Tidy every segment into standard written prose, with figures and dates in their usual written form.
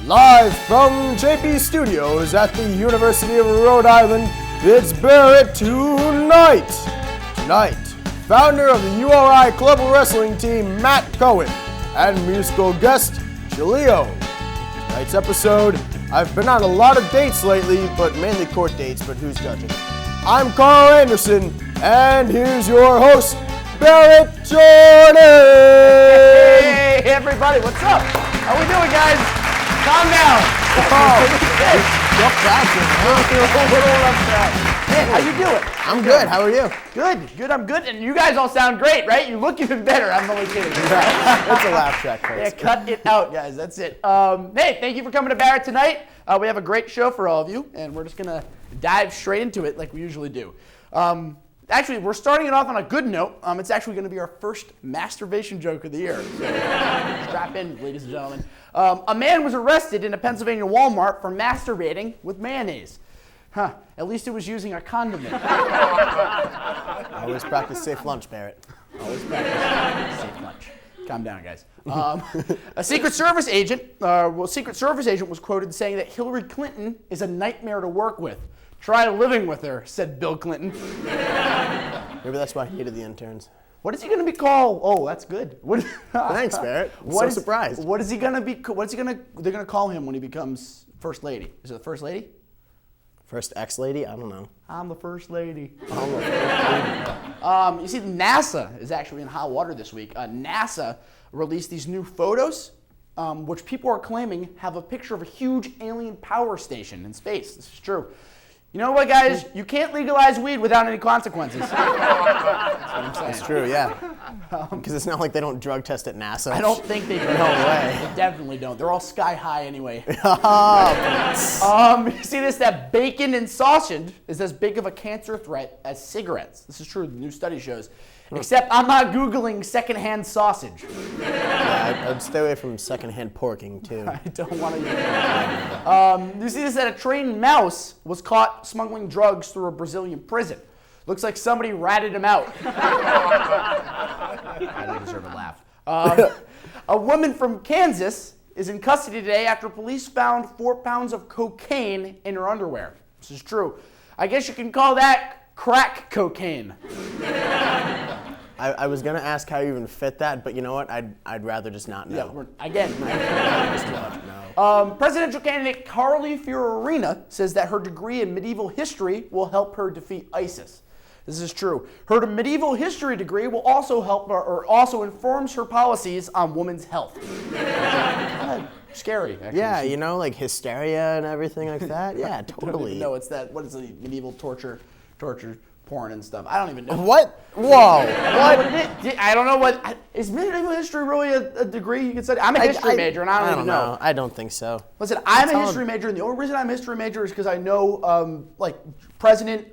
Live from JP Studios at the University of Rhode Island, it's Barrett Tonight. Tonight, founder of the URI Global Wrestling Team, Matt Cohen, and musical guest, Chilio. Tonight's episode, I've been on a lot of dates lately, but mainly court dates, but who's judging? I'm Carl Anderson, and here's your host, Barrett Tonight. Hey everybody, what's up? How we doing, guys? Calm down. Hey, how you doing? I'm good. How are you? Good. I'm good. And you guys all sound great, right? You look even better. I'm only kidding. That's a laugh track, folks. Yeah, cut it out, guys. That's it. Hey, thank you for coming to Barrett tonight. We have a great show for all of you, and we're just gonna dive straight into it like we usually do. Actually, we're starting it off on a good note. It's actually going to be our first masturbation joke of the year. So strap in, ladies and gentlemen. A man was arrested in a Pennsylvania Walmart for masturbating with mayonnaise. At least it was using a condiment. Always practice safe lunch, Barrett. Always practice safe lunch. Calm down, guys. A Secret Service agent was quoted saying that Hillary Clinton is a nightmare to work with. Try living with her, said Bill Clinton. Maybe that's why he hated the interns. What is he going to be called? Oh, that's good. Thanks, Barrett. I'm so surprised. What is he going to be? They're going to call him when he becomes First Lady. Is it the First Lady? First ex-lady? I don't know. I'm the First Lady. I'm the First Lady. You see, NASA is actually in hot water this week. NASA released these new photos, which people are claiming have a picture of a huge alien power station in space. This is true. You know what, guys? You can't legalize weed without any consequences. That's what I'm saying. It's true, yeah. Because it's not like they don't drug test at NASA. I don't think they do. No way. They definitely don't. They're all sky high anyway. You see this? That bacon and sausage is as big of a cancer threat as cigarettes. This is true. The new study shows. Except I'm not Googling secondhand sausage. Yeah, I'd stay away from secondhand porking, too. I don't want to use that. You see this? That a trained mouse was caught smuggling drugs through a Brazilian prison. Looks like somebody ratted him out. I don't deserve a laugh. A woman from Kansas is in custody today after police found 4 pounds of cocaine in her underwear. This is true. I guess you can call that crack cocaine. I was going to ask how you even fit that, but you know what? I'd rather just not know. Presidential candidate Carly Fiorina says that her degree in medieval history will help her defeat ISIS. This is true. Her medieval history degree will also help her, or also informs her policies on women's health. Kind of scary, actually. Yeah, you know, like hysteria and everything like that. Yeah, totally. No, it's that. What is the medieval torture, porn and stuff? I don't even know. What? Whoa! What? I don't know what. Is medieval history really a degree you can study? I'm a history major, and I don't even know. I don't think so. Listen, I'm a history major, and the only reason I'm a history major is because I know, like, President,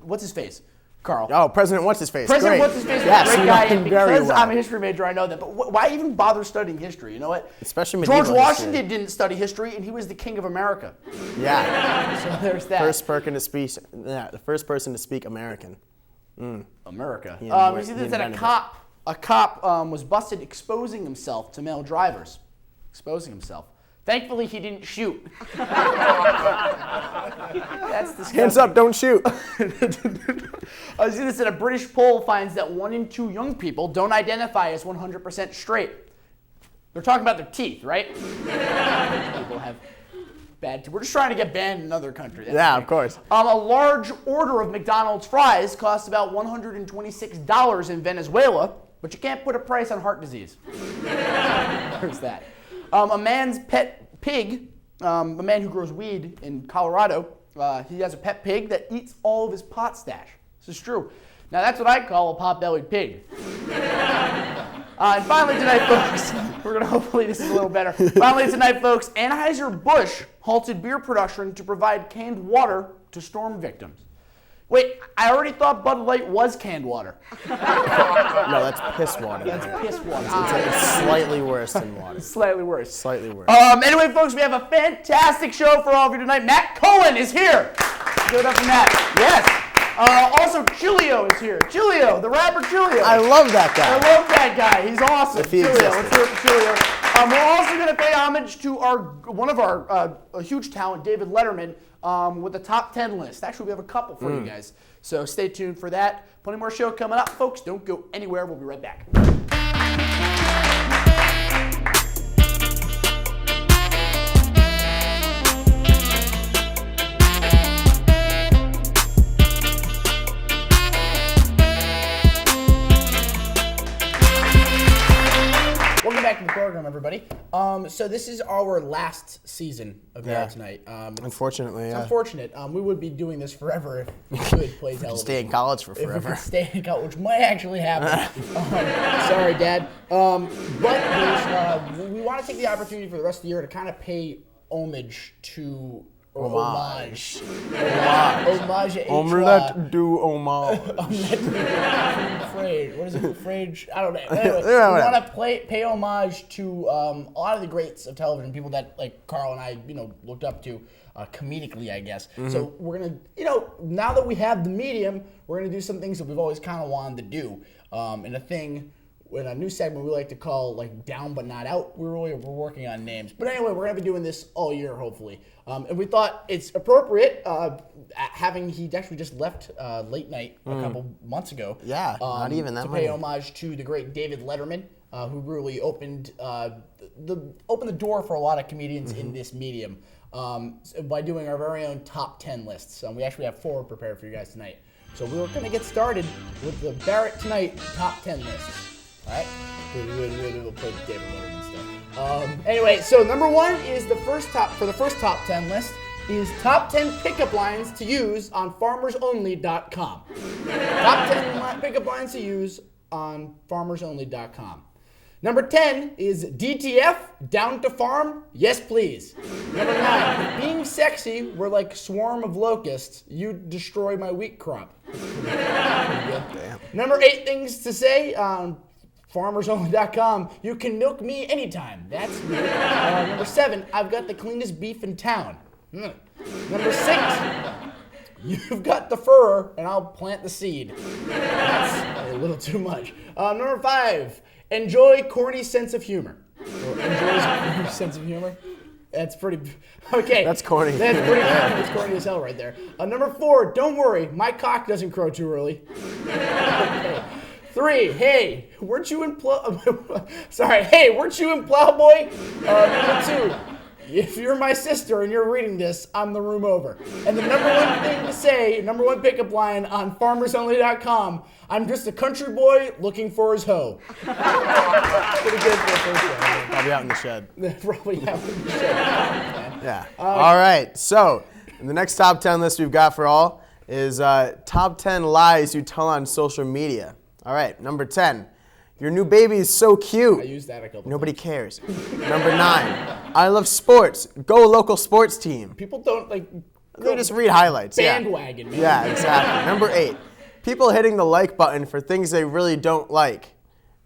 what's his face? Carl. Oh, President What's-His-Face. President What's-His-Face is a great guy, and because well. I'm a history major, I know that. But why even bother studying history? You know what? Especially medieval George Washington didn't study history, and he was the king of America. Yeah. So there's that. The first person to speak American. America. You see this, that a cop was busted exposing himself to male drivers. Exposing himself. Thankfully, he didn't shoot. That's disgusting. Hands up, don't shoot. See this, that a British poll finds that 1 in 2 young people don't identify as 100% straight. They're talking about their teeth, right? People have bad teeth. We're just trying to get banned in another country. Yeah, of course. A large order of McDonald's fries costs about $126 in Venezuela, but you can't put a price on heart disease. There's that. A man's pet pig, a man who grows weed in Colorado, he has a pet pig that eats all of his pot stash. This is true. Now that's what I call a pot-bellied pig. And finally tonight, folks, hopefully this is a little better. Finally tonight, folks, Anheuser-Busch halted beer production to provide canned water to storm victims. Wait, I already thought Bud Light was canned water. No, that's piss water. That's piss water. It's slightly worse than water. Slightly worse. Slightly worse. Anyway, folks, we have a fantastic show for all of you tonight. Matt Cohen is here. Give it up for Matt. Yes. Also, Chilio is here. Chilio, the rapper Chilio. I love that guy. I love that guy. He's awesome. If he Chilio, existed. let's hear it for Chilio. We're also going to pay homage to one of our huge talent, David Letterman, with the top 10 list. Actually, we have a couple for you guys. So stay tuned for that. Plenty more show coming up, folks. Don't go anywhere. We'll be right back. Welcome back to the program, everybody. So this is our last season of Barrett Tonight. Unfortunately, It's unfortunate. We would be doing this forever if we could play television. Stay in college for If we forever. could stay in college, which might actually happen. Sorry, Dad. But we want to take the opportunity for the rest of the year to kind of pay homage to... Homage. Homage. Omelette du homage. What is it? Frage? I don't know. Anyway, we want to pay homage to a lot of the greats of television, people that like Karl and I, looked up to comedically, I guess. So we're gonna, now that we have the medium, we're gonna do some things that we've always kind of wanted to do. In a new segment we like to call like Down But Not Out. We're working on names. But anyway, we're going to be doing this all year, hopefully. And we thought it's appropriate, he actually just left late night a couple months ago. Yeah, not even that to many. pay homage to the great David Letterman, who really opened the door for a lot of comedians in this medium by doing our very own top 10 lists. We actually have 4 prepared for you guys tonight. So we're going to get started with the Barrett Tonight top 10 lists. All right, we'll play David Letterman stuff. Anyway, so number 1 is the first top 10 list is top 10 pickup lines to use on farmersonly.com. Top 10 pickup lines to use on farmersonly.com. Number 10 is DTF, down to farm, yes please. Number 9, being sexy, we're like swarm of locusts, you destroy my wheat crop. Damn. Number 8 things to say on farmersonly.com, you can milk me anytime. That's weird. Number 7, I've got the cleanest beef in town. Number 6, you've got the fur and I'll plant the seed. That's a little too much. Number 5, enjoy corny sense of humor. Or enjoys corny sense of humor. That's pretty, okay. That's corny. That's pretty That's corny as hell right there. Number 4, don't worry, my cock doesn't crow too early. Okay. 3, hey, weren't you in Plowboy? Number 2, if you're my sister and you're reading this, I'm the room over. And the number 1 thing to say, number 1 pickup line on farmersonly.com, I'm just a country boy looking for his hoe. Pretty good for the first one. Probably out in the shed. Probably out in the shed. Yeah. All right. So the next top 10 list we've got for all is top 10 lies you tell on social media. All right. Number 10. Your new baby is so cute. I used that a couple Nobody cares. Number 9. I love sports. Go local sports team. People don't They just read highlights. bandwagon, man. Yeah, exactly. Number 8. People hitting the like button for things they really don't like.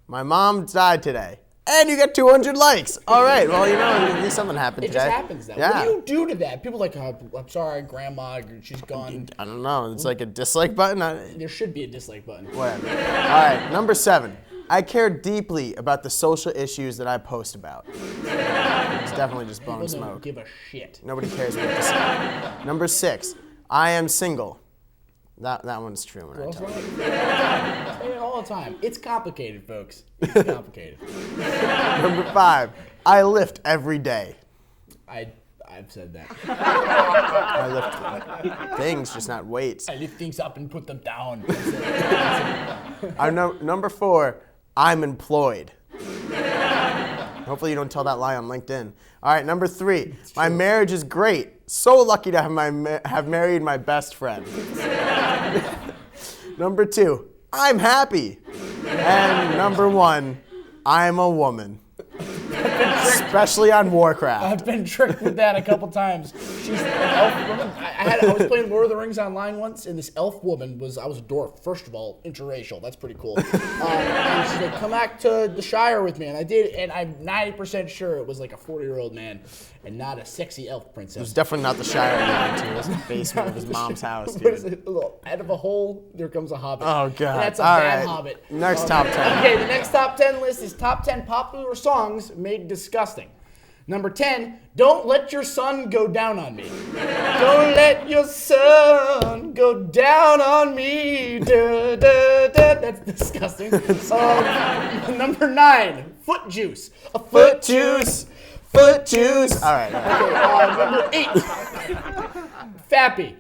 My mom died today. And you get 200 likes. All right. Well, at least something happened It today. just happens that way. Yeah. What do you do to that? People are like, oh, I'm sorry, grandma, she's gone. I don't know. It's like a dislike button. There should be a dislike button. Whatever. All right. Number 7. I care deeply about the social issues that I post about. It's definitely just blowing People smoke. don't give a shit. Nobody cares what to say. Number 6. I am single. That one's true when I tell you. I say it all the time. It's complicated, folks. It's complicated. Number 5. I lift every day. I've said that. I lift things, just not weights. I lift things up and put them down. That's it. Number 4. I'm employed. Hopefully you don't tell that lie on LinkedIn. All right, number 3. My marriage is great. So lucky to have married my best friend. Number 2. I'm happy. And number 1. I'm a woman. Especially on Warcraft. I've been tricked with that a couple times. She's an elf woman. I was playing Lord of the Rings online once, and this elf woman I was a dwarf. First of all, interracial. That's pretty cool. And she's like, come back to the Shire with me. And I did, and I'm 90% sure it was like a 40-year-old man and not a sexy elf princess. It was definitely not the Shire he went to. It was the basement of his mom's house, dude. Out of a hole, there comes a hobbit. Oh, God. And that's a All bad right. hobbit. Next top 10. Okay, the next top 10 list is top 10 popular songs made disgusting. Number 10, don't let your son go down on me. Don't let your son go down on me. Da, da, da. That's disgusting. Number 9, foot juice. A foot juice. Foot juice. All right. Okay, number 8, fappy.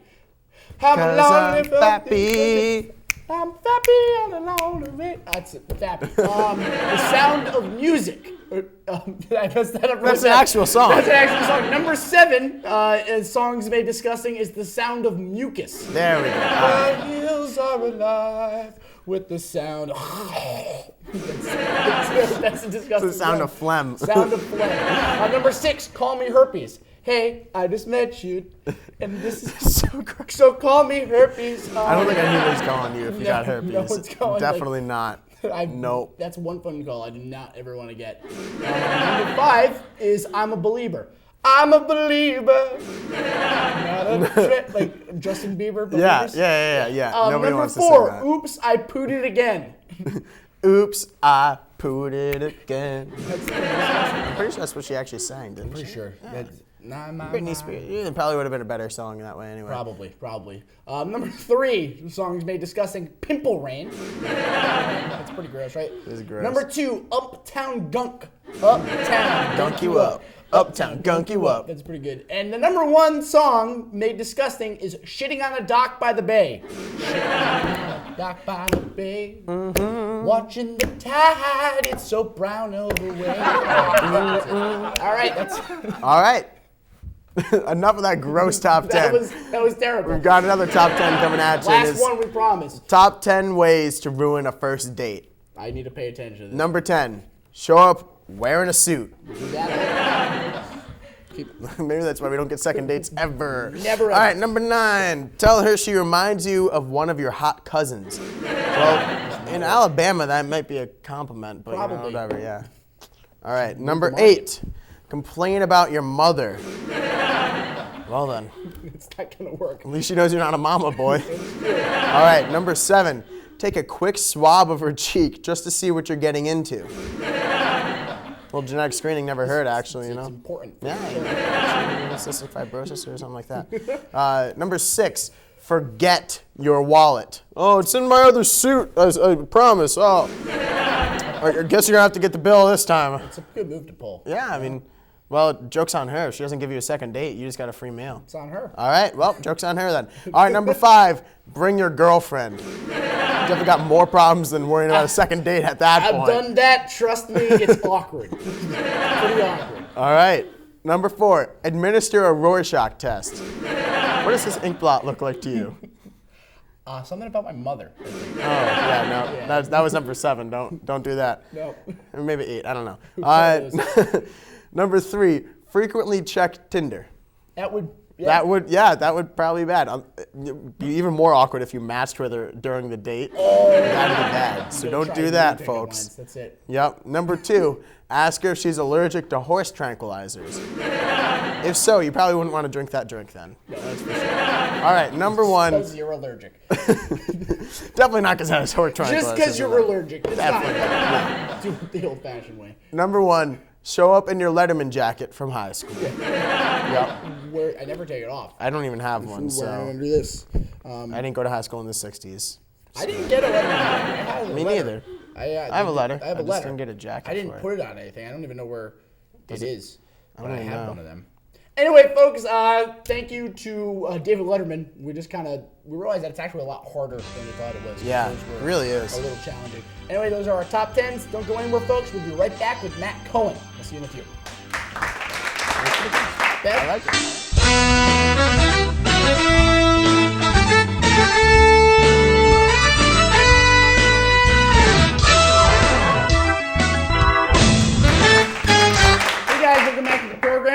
I'm a lonely fappy. I'm fappy and alone of it. That's it, fappy. The Sound of Music. Did I mess that up? That's an actual song. That's an actual song. Number 7, as songs made disgusting, is The Sound of Mucus. There we go. The hills are alive with the sound. That's a disgusting. It's the sound of phlegm. Sound of phlegm. Number 6, Call Me Herpes. Hey, I just met you, and this is So gross. so call me herpes. I don't think I knew what was calling you if you got herpes. No, it's going Definitely not. Nope. That's one phone call I do not ever want to get. Number 5 is I'm a Belieber. I'm a believer. Not a trip, like Justin Bieber. Yeah. Nobody number wants 4, to say that. Oops, I pooed it again. Oops, I put it again. I'm pretty sure that's what she actually sang, didn't she? Pretty sure. Britney Spears. It probably would have been a better song that way anyway. Probably. Number 3, songs made disgusting, Pimple Rain. That's pretty gross, right? It is gross. Number 2, Uptown Gunk. Uptown Gunk you up. Uptown Gunk you up. That's pretty good. And the number 1 song made disgusting is Shitting on a Dock by the Bay. Shitting on a dock by the bay. Watching the tide, it's so brown over way. All right, that's... All right. Enough of that gross top 10. That was terrible. We've got another top 10 coming at you. Last one, we promise. Top 10 ways to ruin a first date. I need to pay attention to this. Number 10, show up wearing a suit. Maybe that's why we don't get second dates ever. Never. All right, number 9, tell her she reminds you of one of your hot cousins. Well, in Alabama, that might be a compliment, but Probably. you know, whatever, yeah. All right, number 8, complain about your mother. Well then. It's not going to work. At least she knows you're not a mama boy. All right, number 7, take a quick swab of her cheek just to see what you're getting into. Well, genetic screening never hurt, actually, you know. It's important. Yeah, cystic fibrosis or something like that. Number 6, forget your wallet. Oh, it's in my other suit, I promise. Oh, I guess you're gonna have to get the bill this time. It's a good move to pull. Yeah, I mean, well, joke's on her. If she doesn't give you a second date, you just got a free meal. It's on her. All right, well, joke's on her then. All right, number 5, bring your girlfriend. You definitely got more problems than worrying about a second date at that point. I've done that. Trust me, it's awkward. Pretty awkward. All right, number 4, administer a Rorschach test. What does this ink blot look like to you? Something about my mother. Oh, yeah, no, that was number 7. Don't do that. No. Or maybe 8, I don't know. Number 3, frequently check Tinder. That would... Yeah. That would probably be bad. It'd be even more awkward if you matched with her during the date. Oh, that'd be bad. So don't do that, folks. That's it. Yep. Number 2, ask her if she's allergic to horse tranquilizers. If so, you probably wouldn't want to drink that drink then. No, that's for sure. All right, number 1. Because you're allergic. Definitely not because I was horse tranquilizers. Just because you're allergic. It's Definitely not. Do it the old-fashioned way. Number 1, show up in your Letterman jacket from high school. Yep. I never take it off. I don't even have one, so. Under this. I didn't go to high school in the 60s. I didn't get a letter. Me neither. I have a letter. I have a just letter. didn't get a jacket. I didn't for put it on anything. I don't even know where it is. I But don't I even have know. one of them. Anyway, folks, thank you to David Letterman. We realized that it's actually a lot harder than we thought it was. Yeah, Those were it really is. A little challenging. Anyway, those are our top 10s. Don't go anywhere, folks. We'll be right back with Matt Cohen. We'll see you in a few. I like it.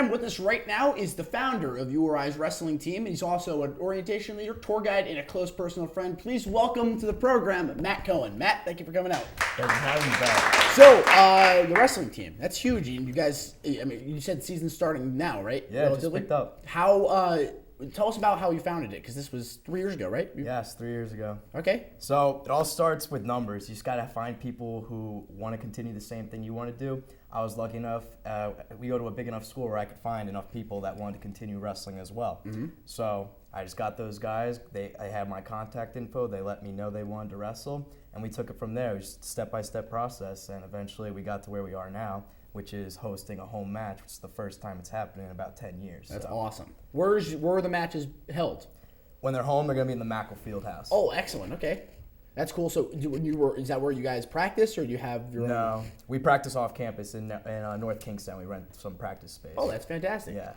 program with us right now is the founder of URI's Wrestling Team. He's also an orientation leader, tour guide, and a close personal friend. Please welcome to the program, Matt Cohen. Matt, thank you for coming out. Thanks for having me back. So, the Wrestling Team, that's huge. You guys, I mean, you said season's starting now, right? Yeah, just picked up. How, tell us about how you founded it, because this was 3 years ago, right? Yes, 3 years ago. Okay. So it all starts with numbers. You just got to find people who want to continue the same thing you want to do. I was lucky enough, we go to a big enough school where I could find enough people that wanted to continue wrestling as well. Mm-hmm. So I just got those guys. I had my contact info. They let me know they wanted to wrestle, and we took it from there. It was just a step-by-step process, and eventually we got to where we are now, which is hosting a home match, which is the first time it's happened in about 10 years. That's awesome. Where are the matches held? When they're home, they're going to be in the Mackle Fieldhouse. Oh, excellent. Okay. That's cool. So is that where you guys practice, or do you have your own? No, we practice off campus in North Kingston. We rent some practice space. Oh, that's fantastic. Yeah.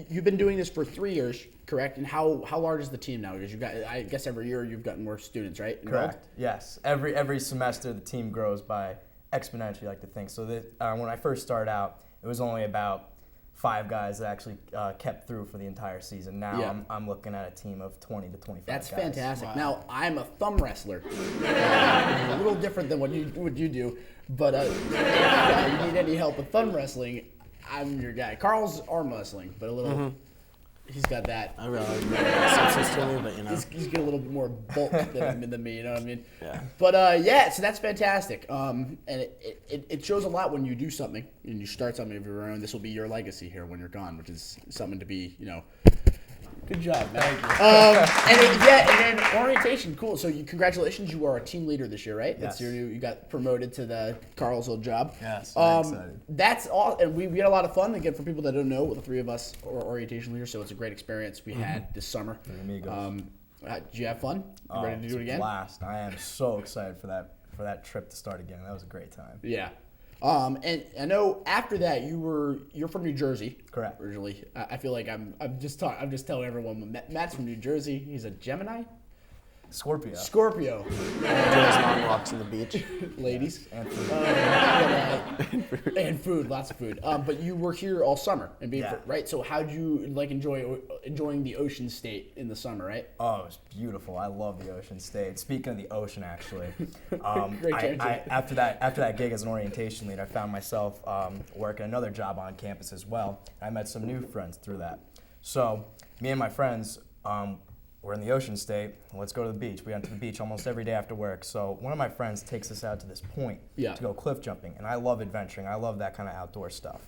You've been doing this for 3 years, correct? And how large is the team now? Because I guess every year you've gotten more students, right? Involved? Correct. Yes. Every semester the team grows by exponentially, I like to think. So when I first started out, it was only about 5 guys that actually kept through for the entire season. Now I'm looking at a team of 20 to 25 That's guys. fantastic. Wow. Now, I'm a thumb wrestler. A little different than what you do, but if you need any help with thumb wrestling, I'm your guy. Karl's arm wrestling, but a little... He's got that. I realize that, but you know. He's got a little bit more bulk than me, you know what I mean? Yeah. But so that's fantastic. And it shows a lot when you do something and you start something of your own. This will be your legacy here when you're gone, which is something to be, Good job, man. Thank you. And then orientation, cool. So congratulations, you are a team leader this year, right? Yes. That's you got promoted to the Karl's old job. Yes, I'm excited. That's all, and we had a lot of fun. Again, for people that don't know, the 3 of us are orientation leaders, so it's a great experience we had this summer. Amigos. Did you have fun? You ready to do it again? Blast! I am so excited for that trip to start again. That was a great time. Yeah. And I know after that you're from New Jersey. Correct. Originally, I feel like I'm just telling everyone Matt's from New Jersey. He's a Gemini. Scorpio. Enjoys long walks on the beach. Ladies. And food. And food, lots of food. But you were here all summer and right? So how'd you enjoying the ocean state in the summer, right? Oh, it was beautiful. I love the ocean state. Speaking of the ocean, actually, Great after that gig as an orientation lead, I found myself working another job on campus as well. I met some new friends through that. So me and my friends, we're in the ocean state. Let's go to the beach. We went to the beach almost every day after work. So one of my friends takes us out to this point to go cliff jumping, and I love adventuring. I love that kind of outdoor stuff.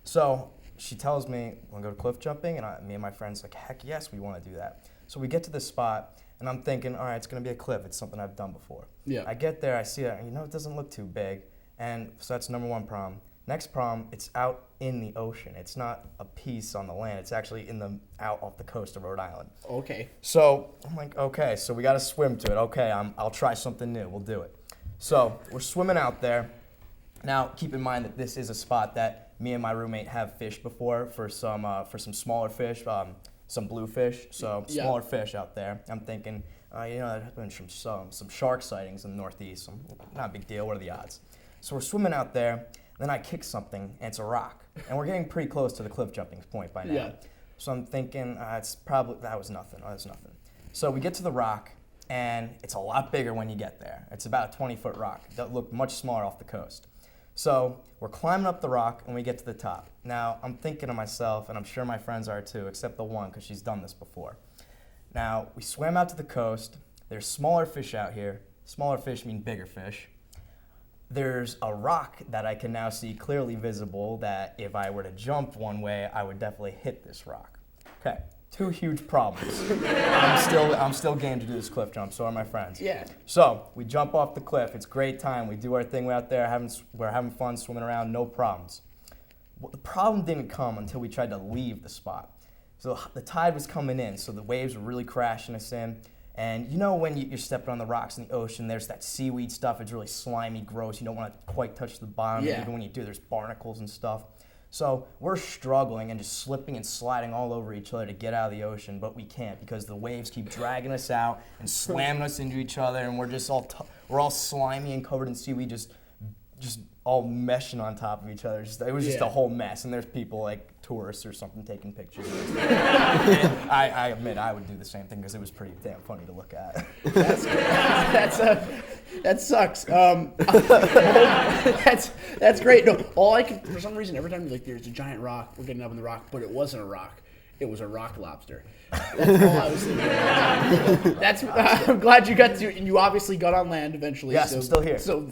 So she tells me, "Want to go to cliff jumping?" And me and my friends like, "Heck yes, we want to do that." So we get to this spot, and I'm thinking, all right, it's going to be a cliff. It's something I've done before. Yeah. I get there, I see it, and it doesn't look too big, and so that's number 1 problem. Next problem, it's out in the ocean. It's not a piece on the land. It's actually out off the coast of Rhode Island. Okay. So I'm like, okay, so we got to swim to it. Okay, I'll try something new. We'll do it. So we're swimming out there. Now, keep in mind that this is a spot that me and my roommate have fished before for some smaller fish, some bluefish. So smaller fish out there. I'm thinking, there's been some shark sightings in the Northeast. Not a big deal. What are the odds? So we're swimming out there. Then I kick something, and it's a rock. And we're getting pretty close to the cliff jumping point by now. Yeah. So I'm thinking, that was nothing. Oh, that's nothing. So we get to the rock, and it's a lot bigger when you get there. It's about a 20-foot rock. That looked much smaller off the coast. So we're climbing up the rock, and we get to the top. Now, I'm thinking to myself, and I'm sure my friends are too, except the one, because she's done this before. Now, we swam out to the coast. There's smaller fish out here. Smaller fish mean bigger fish. There's a rock that I can now see clearly visible that if I were to jump one way, I would definitely hit this rock. Okay, 2 huge problems. I'm still game to do this cliff jump, so are my friends. Yeah. So we jump off the cliff. It's a great time. We do our thing out there. We're having fun swimming around, no problems. Well, the problem didn't come until we tried to leave the spot. So the tide was coming in, so the waves were really crashing us in. And when you're stepping on the rocks in the ocean, there's that seaweed stuff. It's really slimy, gross. You don't want to quite touch the bottom. Yeah. Even when you do, there's barnacles and stuff. So we're struggling and just slipping and sliding all over each other to get out of the ocean, but we can't because the waves keep dragging us out and slamming us into each other, and we're just we're all slimy and covered in seaweed, just just all meshing on top of each other. It was just a whole mess. And there's people like tourists or something taking pictures. I admit I would do the same thing because it was pretty damn funny to look at. That sucks. That's great. No, all I can, for some reason, every time like there's a giant rock, we're getting up in the rock, but it wasn't a rock. It was a rock lobster. That's all I was thinking. I'm glad you got to, and you obviously got on land eventually. Yes, I'm still here. So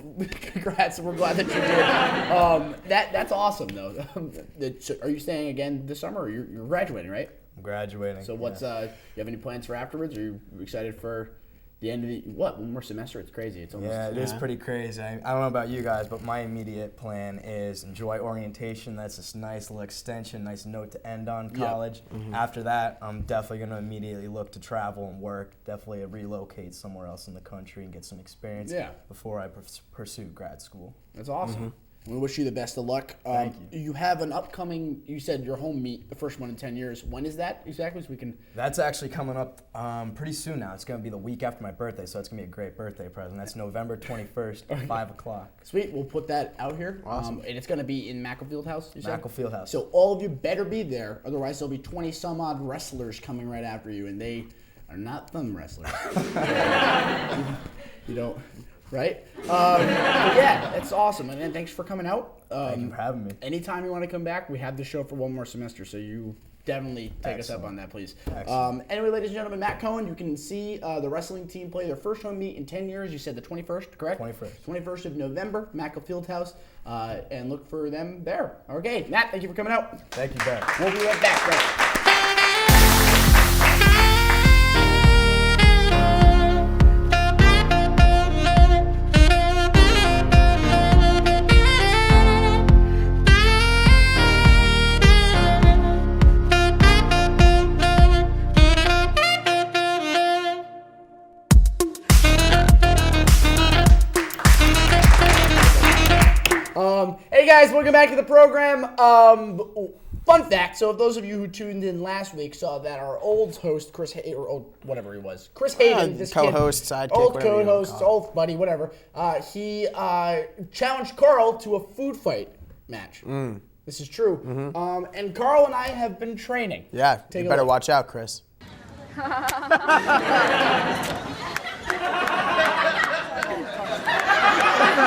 congrats, we're glad that you did. That's awesome though. So are you staying again this summer, or you're graduating, right? I'm graduating. So what's you have any plans for afterwards? Are you excited for the end of one more semester? It's crazy. It's almost it is pretty crazy. I don't know about you guys, but my immediate plan is enjoy orientation. That's this nice little extension, nice note to end on college. Yeah. Mm-hmm. After that, I'm definitely going to immediately look to travel and work. Definitely relocate somewhere else in the country and get some experience before I pursue grad school. That's awesome. Mm-hmm. We wish you the best of luck. Thank you. You have an upcoming, you said your home meet, the first one in 10 years. When is that exactly? So we can. That's actually coming up pretty soon now. It's going to be the week after my birthday, so it's going to be a great birthday present. That's November 21st at 5 o'clock. Sweet. We'll put that out here. Awesome. And it's going to be in Macklefield House, you said? Macklefield House. So all of you better be there. Otherwise, there'll be 20-some-odd wrestlers coming right after you, and they are not thumb wrestlers. You don't. Right? But yeah, that's awesome. And thanks for coming out. Thank you for having me. Anytime you want to come back, we have the show for one more semester, so you definitely take us up on that, please. Anyway, ladies and gentlemen, Matt Cohen, you can see the wrestling team play their first home meet in 10 years. You said the 21st, correct? 21st of November, Macklefield House, and look for them there. Okay, Matt, thank you for coming out. Thank you, Barrett. We'll be right back, right? Hey guys, welcome back to the program. Fun fact, so if those of you who tuned in last week saw that our old host, Chris Hayden, this co-host, kid, sidekick, old whatever you co-host, wanna call it. old buddy, whatever, he challenged Karl to a food fight match. This is true. Mm-hmm. And Karl and I have been training. Yeah, you better watch out, Chris.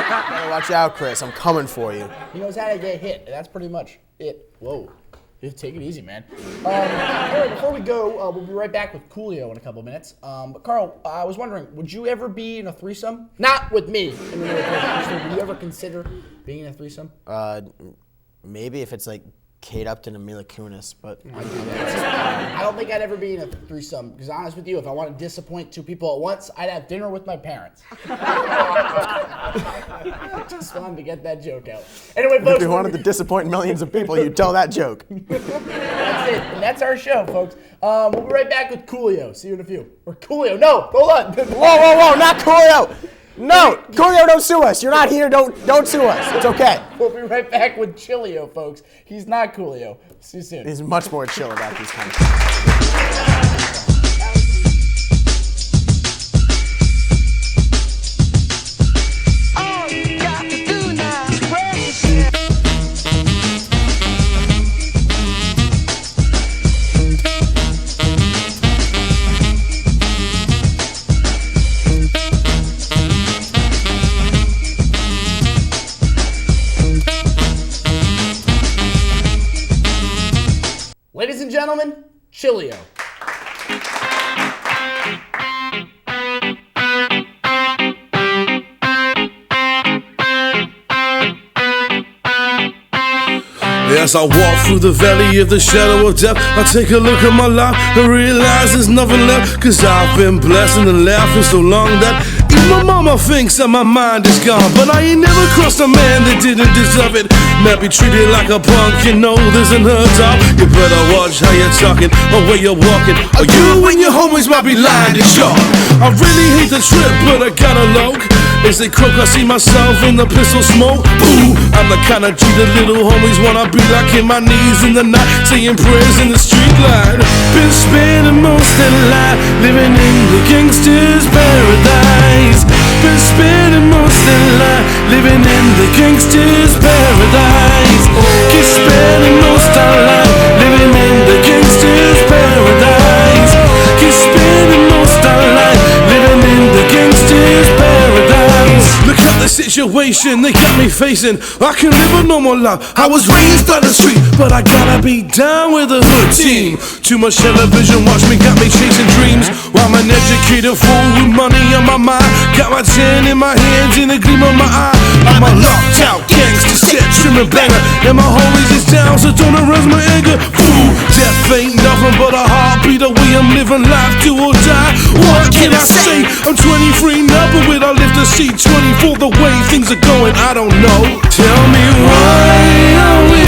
Better watch out, Chris. I'm coming for you. He knows how to get hit. That's pretty much it. Whoa. Take it easy, man. Anyway, before we go, we'll be right back with Chilio in a couple minutes. But Karl, I was wondering, would you ever be in a threesome? Not with me. Would you ever consider being in a threesome? Maybe if it's like Kate Upton and Mila Kunis, but I don't think I'd ever be in a threesome, because honest with you, if I want to disappoint two people at once, I'd have dinner with my parents. Just wanted to get that joke out. Anyway, folks, if you wanted to disappoint millions of people, you'd tell that joke. That's it, and that's our show, folks. We'll be right back with Chilio. See you in a few. Or Chilio, no, hold on. Whoa, not Chilio. No, Chilio, don't sue us. You're not here. Don't sue us. It's okay. We'll be right back with Chilio, folks. He's not Chilio. See you soon. He's much more chill about these kind of things. Ladies and gentlemen, Chilio. As I walk through the valley of the shadow of death, I take a look at my life and realize there's nothing left. Cause I've been blessed and laughing so long that even my mama thinks that my mind is gone. But I ain't never crossed a man that didn't deserve it. Not be treated like a punk, you know this in her top. You better watch how you're talking or where you're walking, or you and your homies might be lying to chalk. I really hate the trip, but I gotta look. As they croak, I see myself in the pistol smoke. Ooh, I'm the kind of G the little homies wanna be like, in my knees in the night, saying prayers in the street light. Been spending most of the life living in the gangster's paradise. Been spending most of life living in the gangster's paradise. Keep spending most of life living in the gangster's paradise. Keep spending most of life living in the gangster's paradise. Look at the situation they got me facing. I can live a normal life. I was raised on the street, but I gotta be down with the hood team. Too much television, watch me, got me chasing dreams. While I'm an educated fool with money on my mind. Got my tin in my hands and a gleam of my eye. I'm a locked out gangster, set, trim and banger. And my homies is down, so don't arouse my anger. Fool, death ain't nothing but a heartbeat away. I'm living life, do or die. What can I say? I'm 23 now, but will I live to see 24? The way things are going, I don't know. Tell me why are we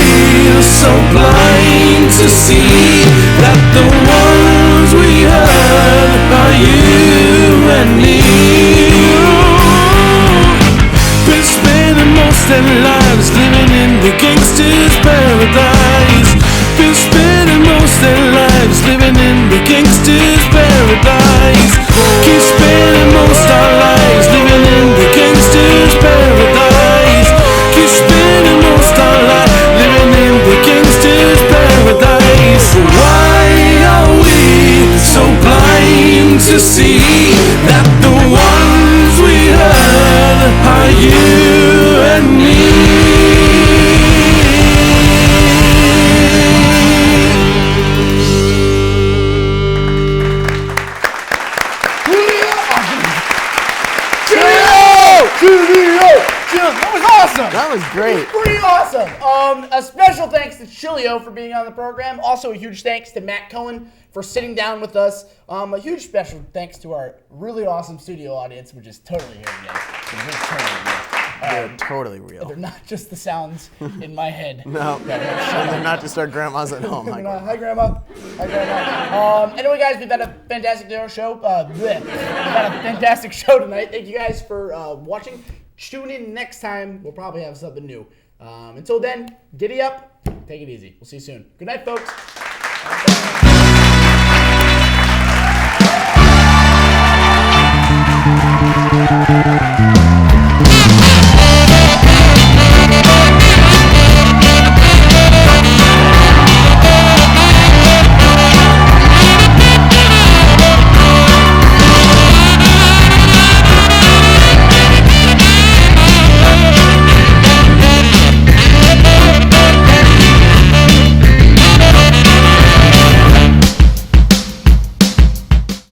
so blind to see that the ones we hurt are you and me? Been spending most of their lives living in the gangster's paradise. Been spending most of their lives living in the gangster's paradise. Keep spending most of our lives living in the gangster's paradise. Keep spending most of our lives living in the gangster's paradise. Why are we so blind to see that the ones we hurt are you and me? That was awesome. That was great. Pretty awesome. A special thanks to Chilio for being on the program. Also, a huge thanks to Matt Cohen for sitting down with us. A huge special thanks to our really awesome studio audience, which is totally here today. They're totally real. They're not just the sounds in my head. No, they're not just our grandmas at home. Hi, Grandma. Hi, Grandma. Anyway, guys, we've had a fantastic show. We've had a fantastic show tonight. Thank you guys for watching. Tune in next time. We'll probably have something new. Until then, giddy up. Take it easy. We'll see you soon. Good night, folks.